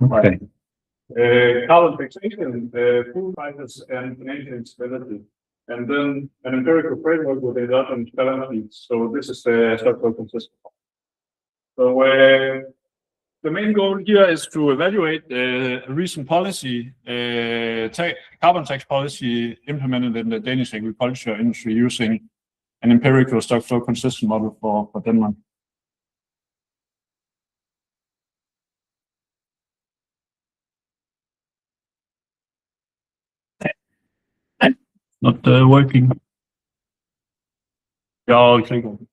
Okay. Carbon taxation, food prices, and financial instability. And then an empirical framework with endogenous balance sheets. So this is the structural consistent. So the main goal here is to evaluate recent policy, carbon tax policy implemented in the Danish agriculture industry using an empirical stock flow consistent model for Denmark. Not working. Yeah, I'll click on it.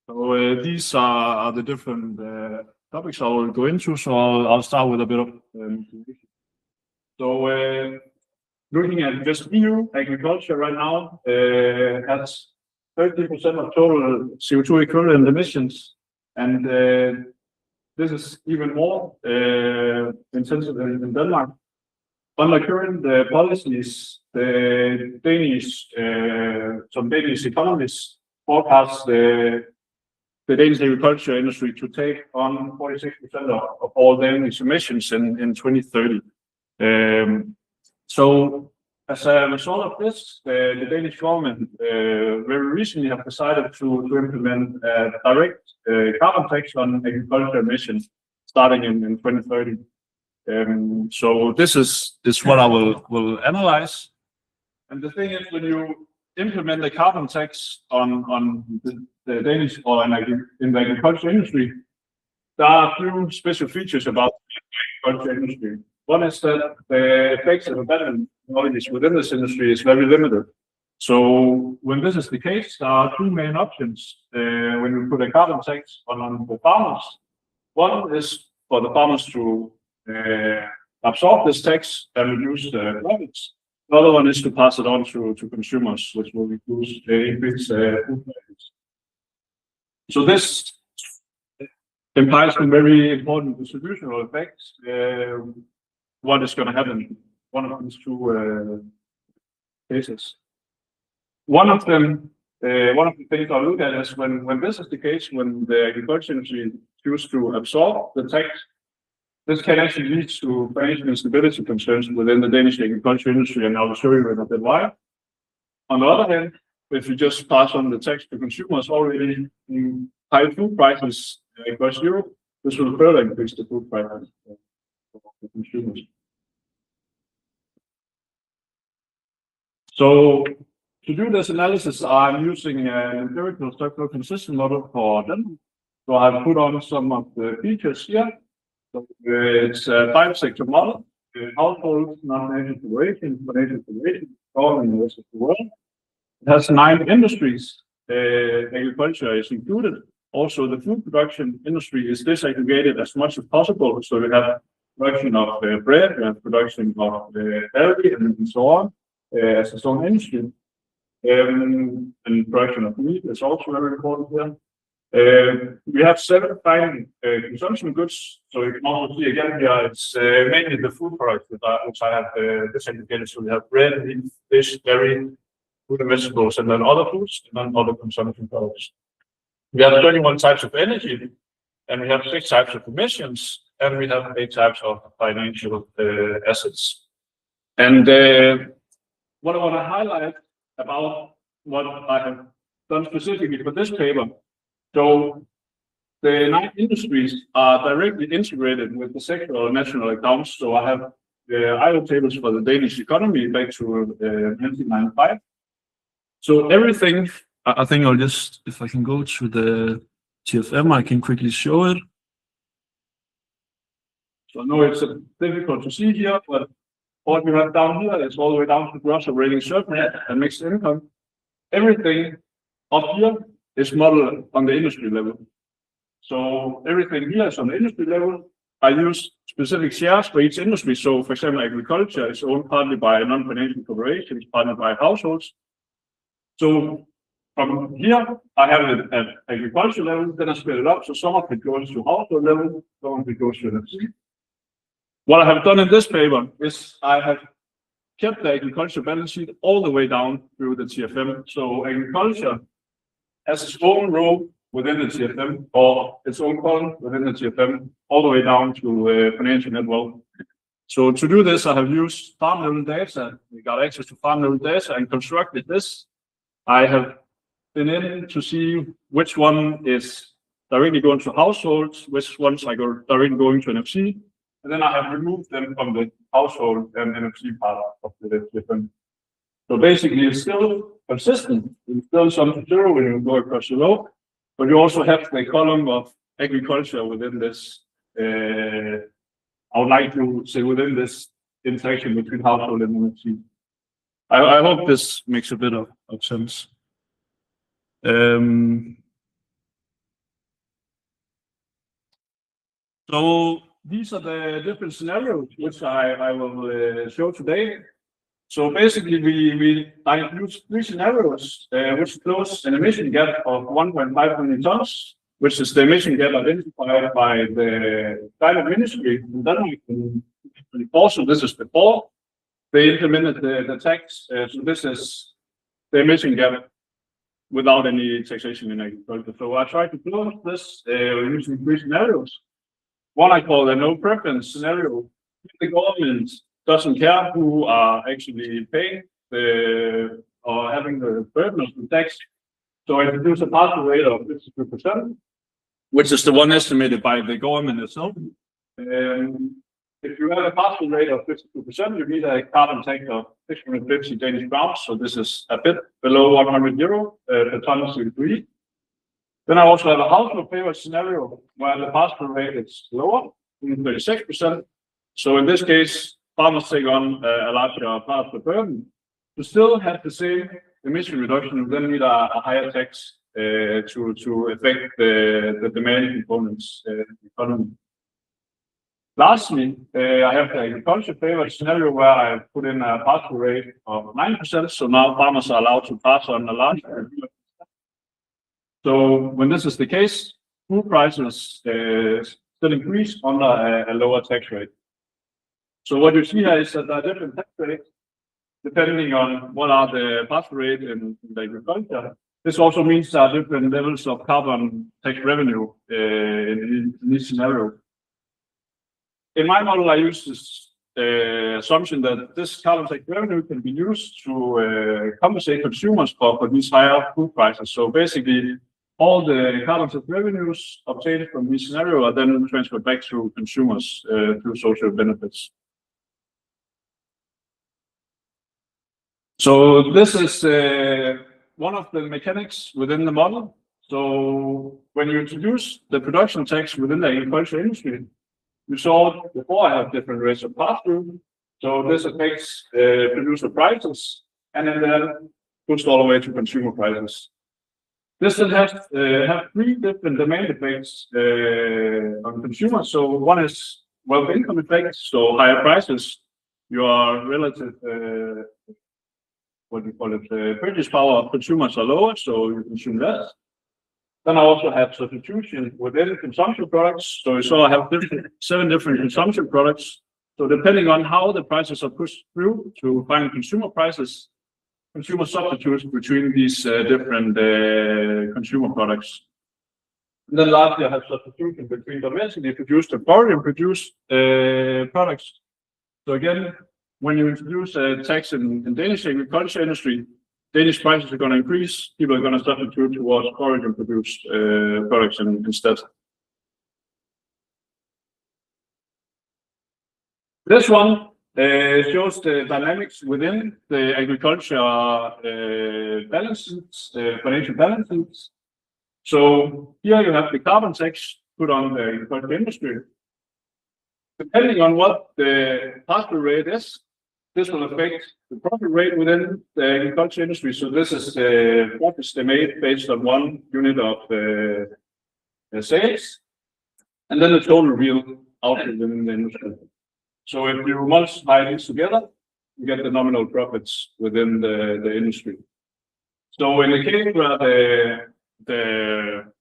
So these are the different topics I will go into. So I'll start with a bit of motivation. So looking at just EU agriculture right now has 30% of total CO2 equivalent emissions, and this is even more intensive in Denmark. Under current policies, the some Danish economists forecast the Danish agriculture industry to take on 46% of all Danish emissions in 2030. So as a result of this, the Danish government very recently have decided to implement a direct carbon tax on agriculture emissions starting in 2030. So this is what I will analyze. And the thing is, when you implement a carbon tax on the Danish or in the agriculture industry, there are a few special features about the agriculture industry. One is that the effects of abandoned technologies within this industry is very limited. So when this is the case, there are two main options when we put a carbon tax on the farmers. One is for the farmers to absorb this tax and reduce the profits. The other one is to pass it on to consumers, which will increase food prices. So this implies some very important distributional effects. What is going to happen? One of these two cases. One of the things I look at is when this is the case, when the agriculture industry chooses to absorb the tax, this can actually lead to financial instability concerns within the Danish agriculture industry, and I will show you a bit why. On the other hand, if you just pass on the tax to consumers already in high food prices across Europe, this will further increase the food prices for consumers. So to do this analysis, I'm using an empirical stock flow consistent model for Denmark. So I've put on some of the features here. So it's a 5-sector model: households, non-financial population, financial population, government, and the rest of the world. It has 9 industries. Agriculture is included. Also, the food production industry is disaggregated as much as possible. So we have production of bread, we have production of dairy, and so on as its own industry. And production of meat is also very important here. We have 7 fine consumption goods. So you can also see again here, it's mainly the food products which I have disaggregated. So we have bread, meat, fish, dairy, food and vegetables, and then other foods, and then other consumption products. We have 31 types of energy, and we have 6 types of emissions, and we have 8 types of financial assets. And what I want to highlight about what I have done specifically for this paper. So the 9 industries are directly integrated with the sectoral national accounts. So I have the IO tables for the Danish economy back to 1995. So everything, I think I'll just, if I can go to the TFM, I can quickly show it. So I know it's difficult to see here, but what we have down here is all the way down to gross operating surplus and mixed income. Everything up here is modeled on the industry level. So everything here is on the industry level. I use specific shares for each industry. So for example, agriculture is owned partly by non-financial corporations, partly by households. So from here, I have it at agriculture level, then I split it up. So some of it goes to household level, some of it goes to NFC. What I have done in this paper is I have kept the agriculture balance sheet all the way down through the TFM. So agriculture has its own row within the TFM, or its own column within the TFM, all the way down to financial net wealth. So to do this, I have used farm level data. We got access to farm level data and constructed this. I have been in to see which one is directly going to households, which ones are directly going to NFC, and then I have removed them from the household and NFC part of the TFM. So basically, it's still consistent. It's still sum to zero when you go across the row, but you also have the column of agriculture within this. I would like to say within this interaction between household and NFC. I hope this makes a bit of sense. So these are the different scenarios which I will show today. So basically, I include 3 scenarios which close an emission gap of 1.5 million tons, which is the emission gap identified by the climate ministry in Denmark in 2024. So this is before they implemented the tax. So this is the emission gap without any taxation in agriculture. So I try to close this using 3 scenarios. One I call a no preference scenario. If the government doesn't care who are actually paying or having the burden of the tax. So I introduce a pass-through rate of 52%, which is the one estimated by the government itself. If you have a pass-through rate of 52%, you need a carbon tax of 650 Danish crowns. So this is a bit below 100 euro per ton of CO2. Then I also have a household favored scenario where the pass-through rate is lower, 36%. So in this case, farmers take on a larger part of the burden. To still have the same emission reduction, you then need a higher tax to affect the demand components in the economy. Lastly, I have the agriculture favored scenario where I put in a pass-through rate of 9%. So now farmers are allowed to pass on a larger. So when this is the case, food prices still increase under a lower tax rate. So what you see here is that there are different tax rates depending on what are the pass-through rate in the agriculture. This also means there are different levels of carbon tax revenue in this scenario. In my model, I use this assumption that this carbon tax revenue can be used to compensate consumers for these higher food prices. So basically, all the carbon tax revenues obtained from this scenario are then transferred back to consumers through social benefits. So this is one of the mechanics within the model. So when you introduce the production tax within the agriculture industry, you saw before I have different rates of pass-through. So this affects producer prices and then pushed all the way to consumer prices. This will have 3 different demand effects on consumers. So one is wealth income effect. So higher prices, your relative what we call it, purchase power of consumers are lower, so you consume less. Then I also have substitution within consumption products. So you saw I have 7 different consumption products. So depending on how the prices are pushed through to final consumer prices, consumer substitutes between these different consumer products. And then lastly, I have substitution between domestically produced and foreign produced products. So again, when you introduce a tax in Danish agriculture industry, Danish prices are going to increase. People are going to substitute towards foreign produced products instead. This one shows the dynamics within the agriculture balances, financial balances. So here you have the carbon tax put on the agriculture industry. Depending on what the pass-through rate is, this will affect the profit rate within the agriculture industry. So this is the profits they made based on 1 unit of sales, and then the total real output within the industry. So if you multiply these together, you get the nominal profits within the industry. So in the case where the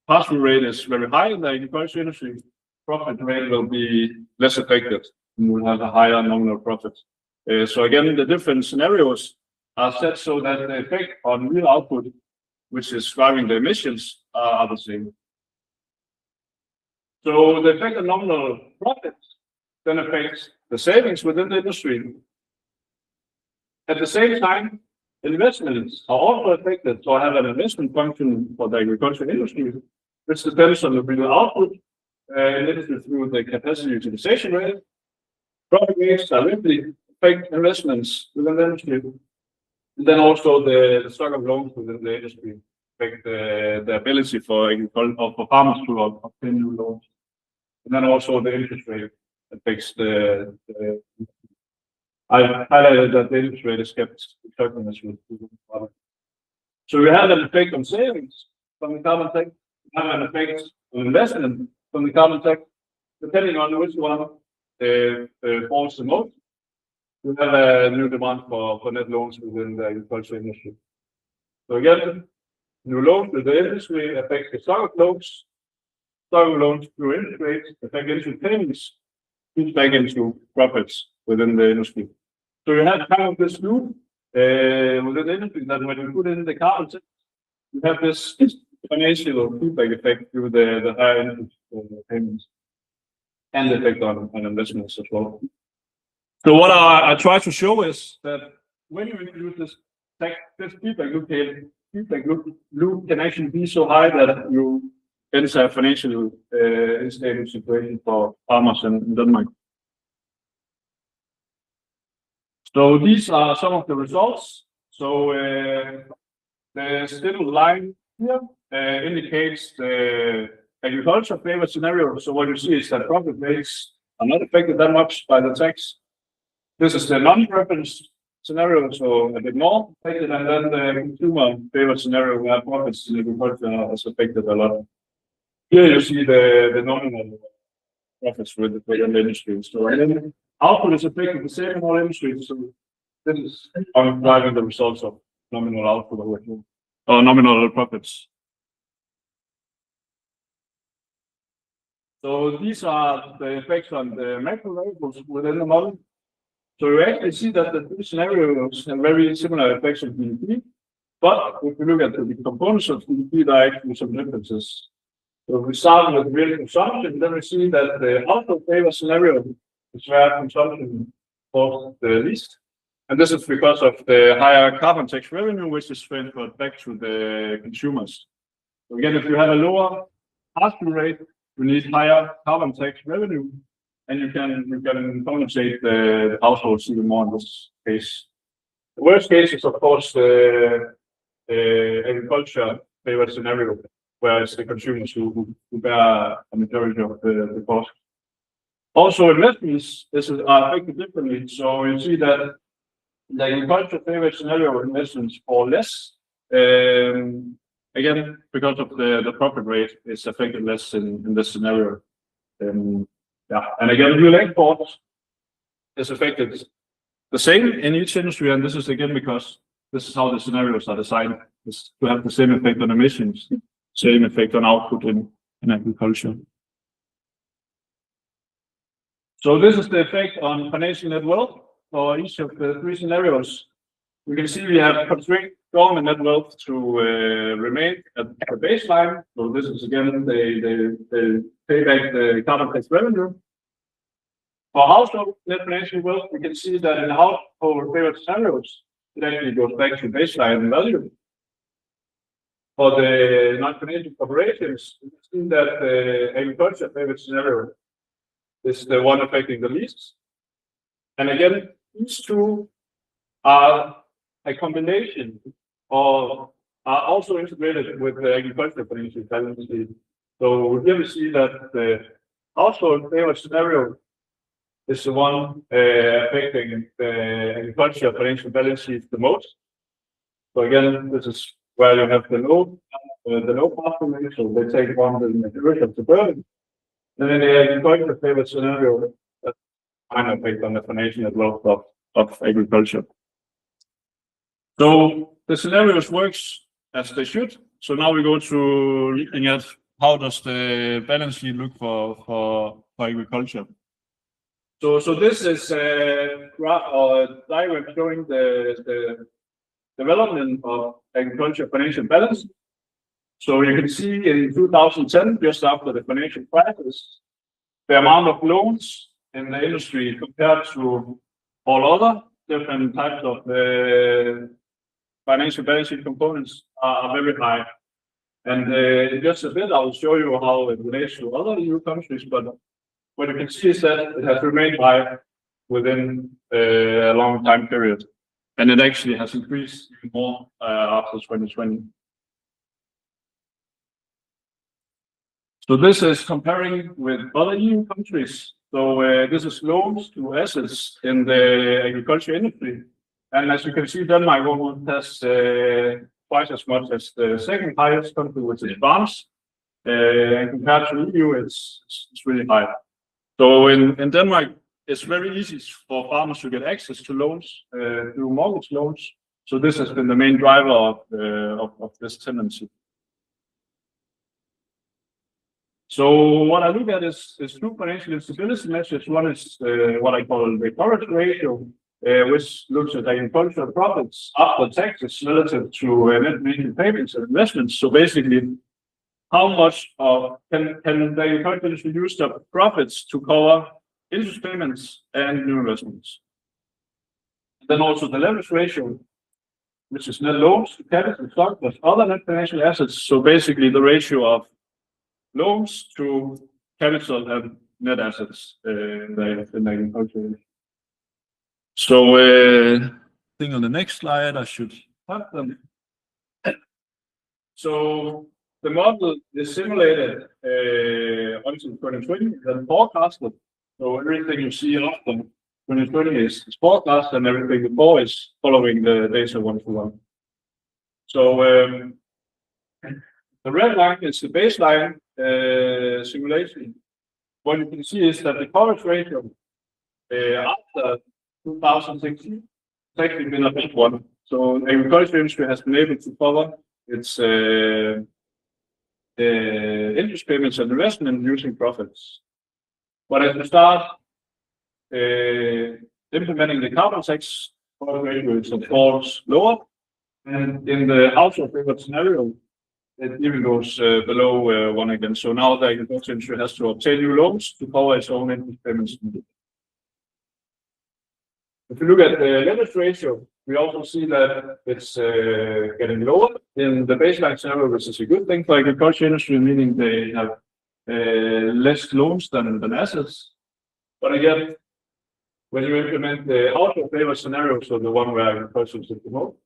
pass-through rate is very high in the agriculture industry, profit rate will be less affected and will have a higher nominal profit. So again, the different scenarios are set so that the effect on real output which is driving the emissions, are the same. So the effect on nominal profits then affects the savings within the industry. At the same time, investments are also affected. So I have an investment function for the agricultural industry, which depends on the real output, limited through the capacity utilization rate. Profit rates directly affect investments within the industry. And then also the stock of loans within the industry affect the ability for farmers to obtain new loans. And then also the interest rate affects I highlighted that the interest rate is kept with. So we have an effect on savings from the carbon tax, we have an effect on investment from the carbon tax, depending on which one falls the most. We have a new demand for net loans within the agricultural industry. So again, new loans with the industry affect the stock of loans. Stock of loans through interest rates affect interest payments, feeds back into profits within the industry. So you have kind of this loop within the industry that when you put in the carbon tax, you have this financial feedback effect through the higher interest payments and the effect on investments as well. So what I try to show is that when you introduce this feedback loop can actually be so high that you enter a financial unstable situation for farmers in Denmark. So these are some of the results. So the stable line here indicates the agriculture favored scenario. So what you see is that profit rates are not affected that much by the tax. This is the non-preference scenario, so a bit more affected, and then the consumer favored scenario where profits in agriculture is affected a lot. Here you see the nominal profits within the industry. So and then output is affected the same in all industries. So this is driving the results of nominal output or nominal profits. So these are the effects on the macro variables within the model. So you actually see that the two scenarios have very similar effects on GDP, but if you look at the components of GDP, there are actually some differences. So if we start with real consumption, then we see that the output favor scenario is where consumption falls the least. And this is because of the higher carbon tax revenue, which is transferred back to the consumers. So again, if you have a lower pass-through rate, you need higher carbon tax revenue, and you can compensate the households even more in this case. The worst case is, of course, the agriculture favored scenario, where it's the consumers who bear a majority of the cost. Also, investments are affected differently. So you see that the agriculture favored scenario investments fall less. Again, because of the profit rate is affected less in this scenario. And again, real exports is affected the same in each industry, and this is again because this is how the scenarios are designed, is to have the same effect on emissions, same effect on output in agriculture. So this is the effect on financial net wealth for each of the three scenarios. We can see we have constrained government net wealth to remain at the baseline. So this is again they pay back the carbon tax revenue. For household net financial wealth, we can see that in the household favored scenarios, it actually goes back to baseline value. For the non-financial corporations, we can see that the agriculture favored scenario is the one affecting the least. And again, these two are a combination or are also integrated with the agricultural financial balance sheet. So here we see that the household favored scenario is the one affecting the agricultural financial balance sheet the most. So again, this is where you have the low pass-through rate, so they take on the majority of the burden. And then the agricultural favored scenario, that's kind of effect on the financial net wealth of agriculture. So the scenarios works as they should. So now we go to looking at how does the balance sheet look for agriculture. So this is a graph or a diagram showing the development of agriculture financial balance So you can see in 2010, just after the financial crisis, the amount of loans in the industry compared to all other different types of financial balance sheet components are very high. And in just a bit, I will show you how it relates to other EU countries, but what you can see is that it has remained high within a long time period. And it actually has increased even more after 2020. So this is comparing with other EU countries. So this is loans to assets in the agriculture industry. And as you can see, Denmark almost has twice as much as the second highest country, which is France. And compared to EU, it's really high. So in Denmark, it's very easy for farmers to get access to loans through mortgage loans. So this has been the main driver of this tendency. So what I look at is two financial instability measures. One is what I call the coverage ratio, which looks at agricultural profits after taxes relative to net maintenance payments and investments. So basically, how much can the agricultural industry use the profits to cover interest payments and new investments? And then also the leverage ratio, which is net loans to capital stock plus other net financial assets. So basically, the ratio of loans to capital and net assets in the agriculture. So I think on the next slide I should have them. So the model is simulated until 2020 and forecasted. So everything you see after 2020 is forecast, and everything before is following the data one-to-one. So the red line is the baseline simulation. What you can see is that the coverage ratio after 2016 has actually been a big one. So the agriculture industry has been able to cover its interest payments and investment using profits. But as we start implementing the carbon tax, coverage ratio is of course lower. And in the household favored scenario, it even goes below 1 again. So now the agriculture industry has to obtain new loans to cover its own interest payments. If you look at the leverage ratio, we also see that it's getting lower in the baseline scenario, which is a good thing for agriculture industry, meaning they have less loans than assets. But again, when you implement the household favored scenario, so the one where agriculture is the most,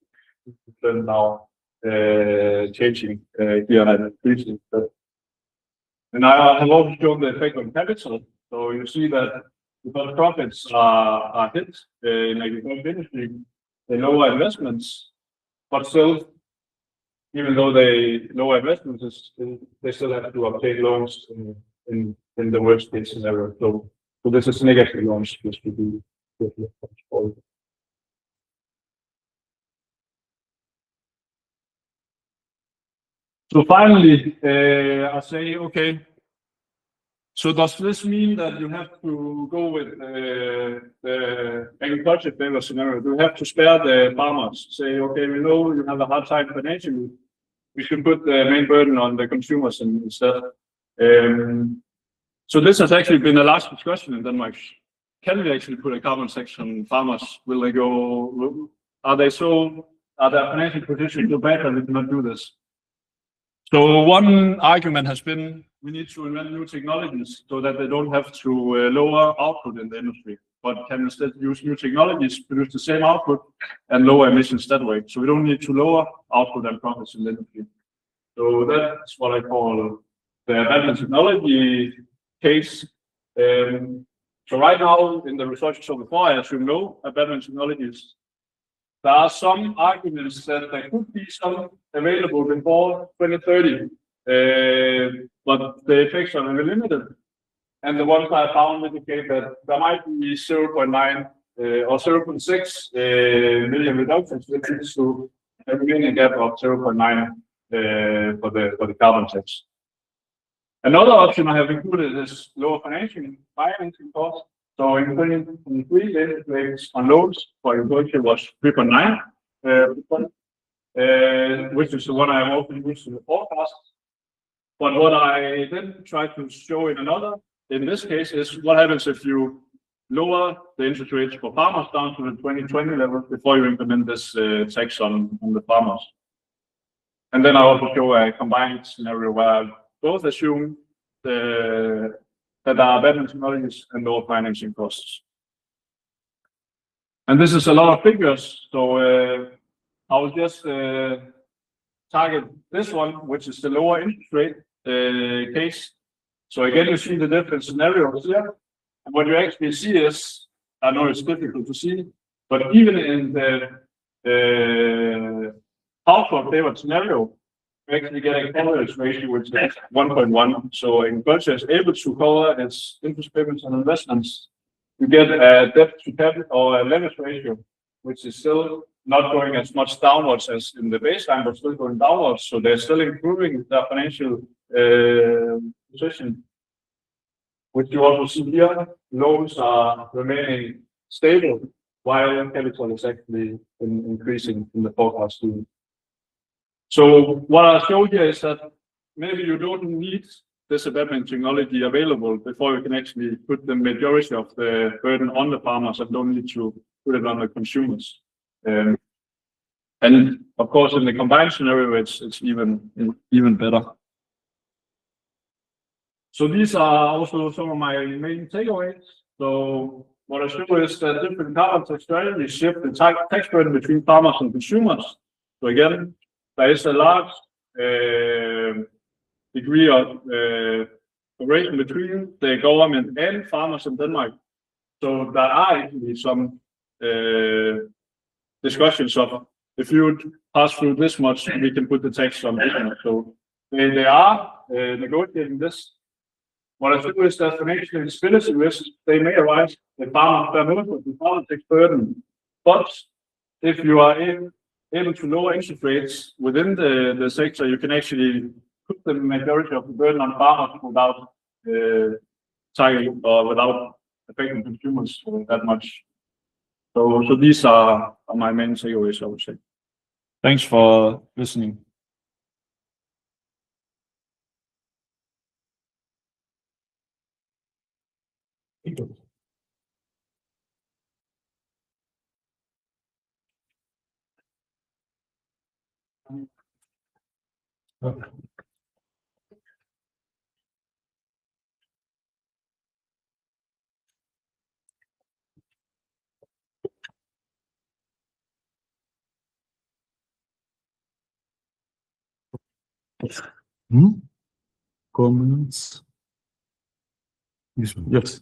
then now changing here and increasing. And I have also shown the effect on capital. So you see that because profits are hit in agriculture industry, they lower investments, but still, even though they lower investments, they still have to obtain loans in the worst case scenario. So this is negative loans, just to be careful. So finally, I say, okay, so does this mean that you have to go with the agriculture favored scenario? Do you have to spare the farmers? Say, okay, we know you have a hard time financially. We should put the main burden on the consumers instead. So this has actually been a large discussion in Denmark. Can we actually put a carbon tax on farmers? Will they go? Are their financial position so bad that we cannot do this? So one argument has been we need to invent new technologies so that they don't have to lower output in the industry, but can instead use new technologies, produce the same output and lower emissions that way. So we don't need to lower output and profits in the industry. So that's what I call the abandoned technology case. So right now in the research so before, I assume no abandoned technologies. There are some arguments that there could be some available before 2030, but the effects are very limited. And the ones I found indicate that there might be 0.9 or 0.6 million reductions, which leads to a remaining gap of 0.9 for the carbon tax. Another option I have included is lower financing costs. So in 2023, the interest rates on loans for agriculture was 3.9%. which is the one I often use in the forecast. But what I then try to show in this case, is what happens if you lower the interest rates for farmers down to the 2020 level before you implement this tax on the farmers. And then I also show a combined scenario where I both assume that there are better technologies and lower financing costs. And this is a lot of figures, so I will just target this one, which is the lower interest rate case. So again, you see the different scenarios here. And what you actually see is, I know it's difficult to see, but even in the household favored scenario, you actually get a coverage ratio which is 1.1. So agriculture is able to cover its interest payments and investments. You get a debt to capital or a leverage ratio, which is still not going as much downwards as in the baseline, but still going downwards. So they're still improving their financial position. Which you also see here, loans are remaining stable, while capital is actually increasing in the forecast too. So what I show here is that maybe you don't need this abatement technology available before you can actually put the majority of the burden on the farmers and don't need to put it on the consumers. And of course, in the combined scenario, it's even better. So these are also some of my main takeaways. So what I show is that different carbon tax strategies shift the tax burden between farmers and consumers. So again, there is a large degree of cooperation between the government and farmers in Denmark. So there are actually some discussions of if you would pass through this much, we can put the tax on this much. So they are negotiating this. What I think is that financial instability risks, they may arise if farmers bear most of the farmer tax burden. But if you are able to lower interest rates within the sector, you can actually put the majority of the burden on farmers without targeting or without affecting consumers that much. So these are my main takeaways, I would say. Thanks for listening. Okay. Comments? Yes.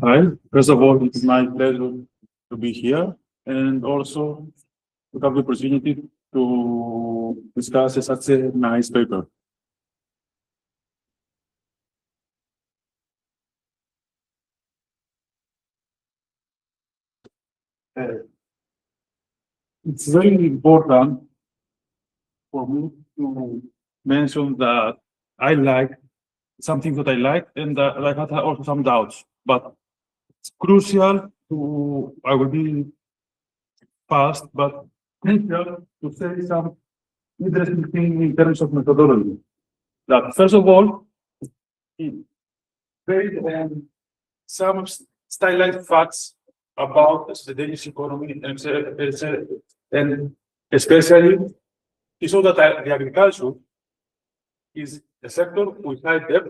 Hi, first of all, it's my pleasure to be here and also to have the opportunity to discuss such a nice paper. It's very important for me to mention that I like something that I like and that I have also some doubts, but it's crucial to, I will be fast, but crucial to say some interesting thing in terms of methodology. That first of all, based on some stylized facts about the Danish economy and especially he showed that the agriculture is a sector with high debt,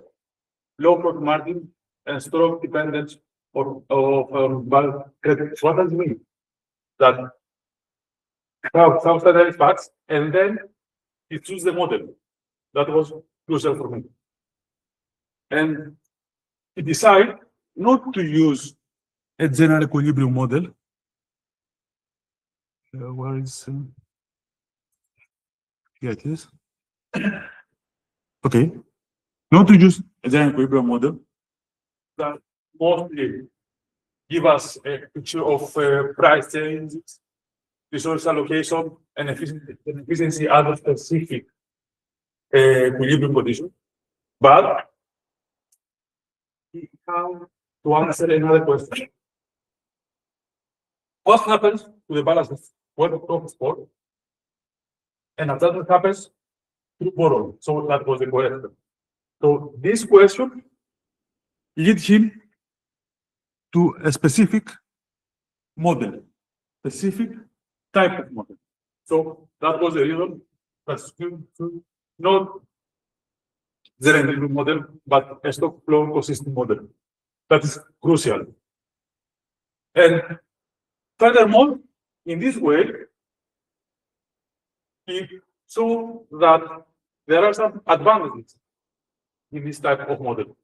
low profit margin, and strong dependence on bulk credit. What does it mean? That have some standardized facts, and then he choose the model. That was crucial for me. And he decided not to use a general equilibrium model. Where is here it is. Okay, not to use a general equilibrium model that mostly give us a picture of price changes, resource allocation, and efficiency under specific equilibrium condition. But how to answer another question. What happens to the balance of when profits fall? And that happens through borrowing. So that was the question. So this question leads him to a specific model, specific type of model. So that was the reason that's not the rendezvous model, but a stock flow consistent model. That is crucial. And furthermore, in this way, he showed that there are some advantages in this type of model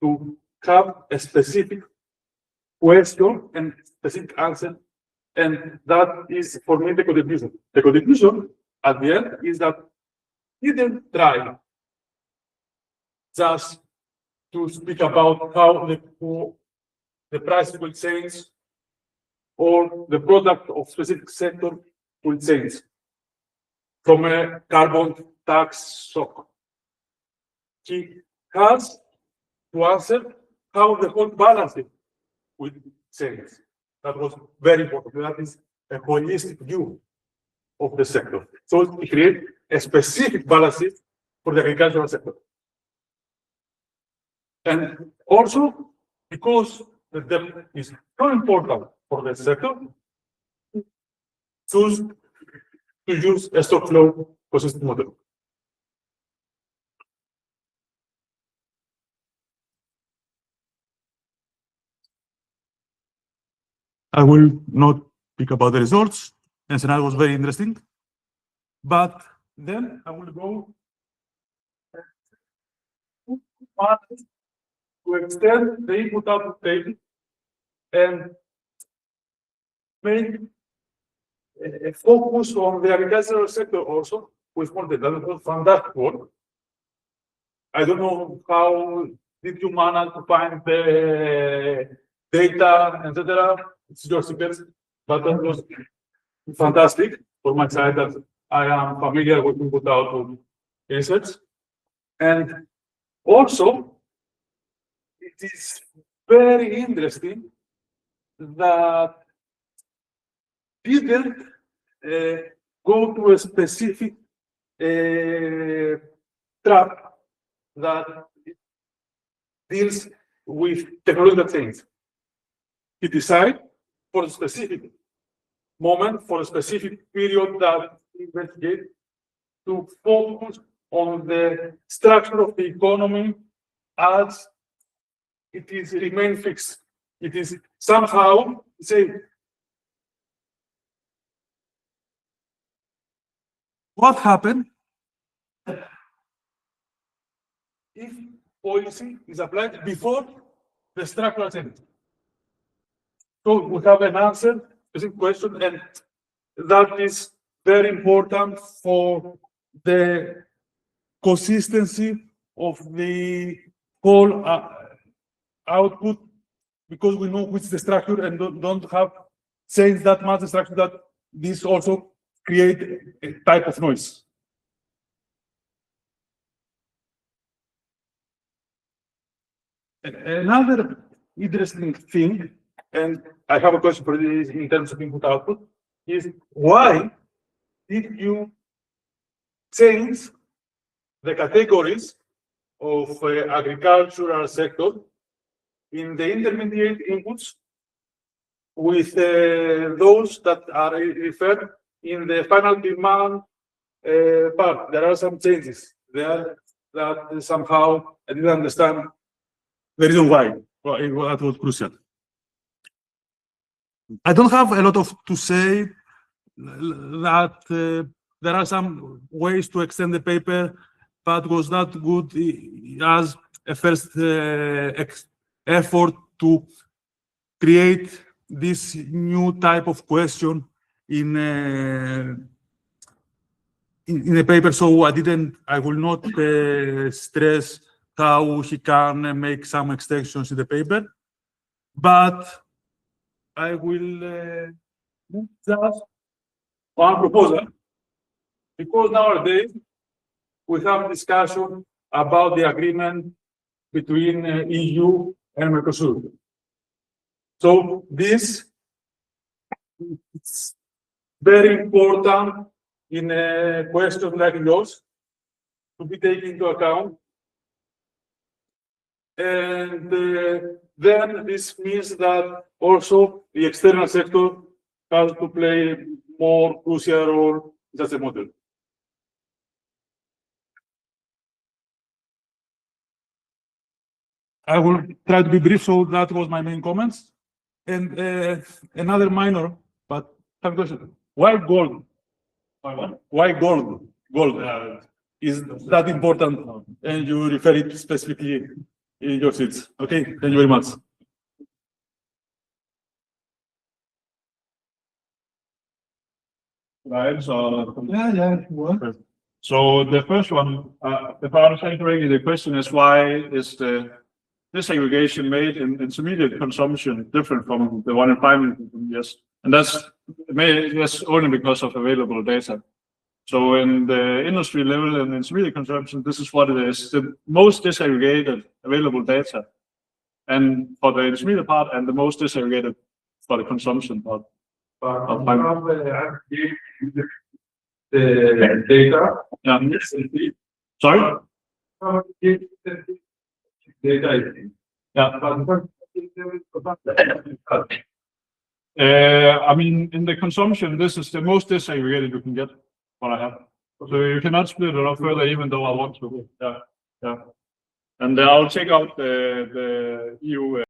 to have a specific question and specific answer. And that is for me the contribution. The contribution at the end is that he didn't try just to speak about how the price will change or the product of specific sector will change from a carbon tax shock. He has to answer how the whole balance will change. That was very important. That is a holistic view of the sector. So we create a specific balance for the agricultural sector. And also, because the debt is so important for the sector, choose to use a stock flow consistent model. I will not speak about the results, and scenario was very interesting. But then I will go to extend the input-output table and make a focus on the agricultural sector also with more development from that work. I don't know how did you manage to find the data, etc. It's your secret, but that was fantastic for my side that I am familiar with input-output research. And also, it is very interesting that didn't go to a specific trap that deals with technological things. He decided for a specific moment, for a specific period that he investigate to focus on the structure of the economy as it is remain fixed. It is somehow say what happened if policy is applied before the structural change. So we have an answer, specific question, and that is very important for the consistency of the whole output, because we know which is the structure and don't have changed that much the structure that this also create a type of noise. Another interesting thing, and I have a question for this in terms of input output, is why did you change the categories of agricultural sector in the intermediate inputs with those that are referred in the final demand part. There are some changes there that somehow I didn't understand the reason why. That was crucial. I don't have a lot to say that there are some ways to extend the paper, but was not good as a first effort to create this new type of question in a paper. So I will not stress how he can make some extensions in the paper, but I will just one proposal, because nowadays we have discussion about the agreement between EU and Mercosur. So this is very important in a question like yours to be taken into account. And then this means that also the external sector has to play more crucial role in such a model. I will try to be brief, so that was my main comments. And another minor, but some question. Why gold? Why gold? Gold is that important, and you refer it specifically in your sheets. Okay, thank you very much. Right, so Yeah. so the first one, if I understand correctly, the question is why is the disaggregation made in intermediate consumption different from the one in final? Yes, and that's only because of available data. So in the industry level and intermediate consumption, this is what it is: the most disaggregated available data, and for the intermediate part, and the most disaggregated for the consumption part. The data. Yeah. Sorry. Data. Yeah. I mean, in the consumption, this is the most disaggregated you can get. What I have, so you cannot split it up further, even though I want to. Yeah. And I'll check out the EU.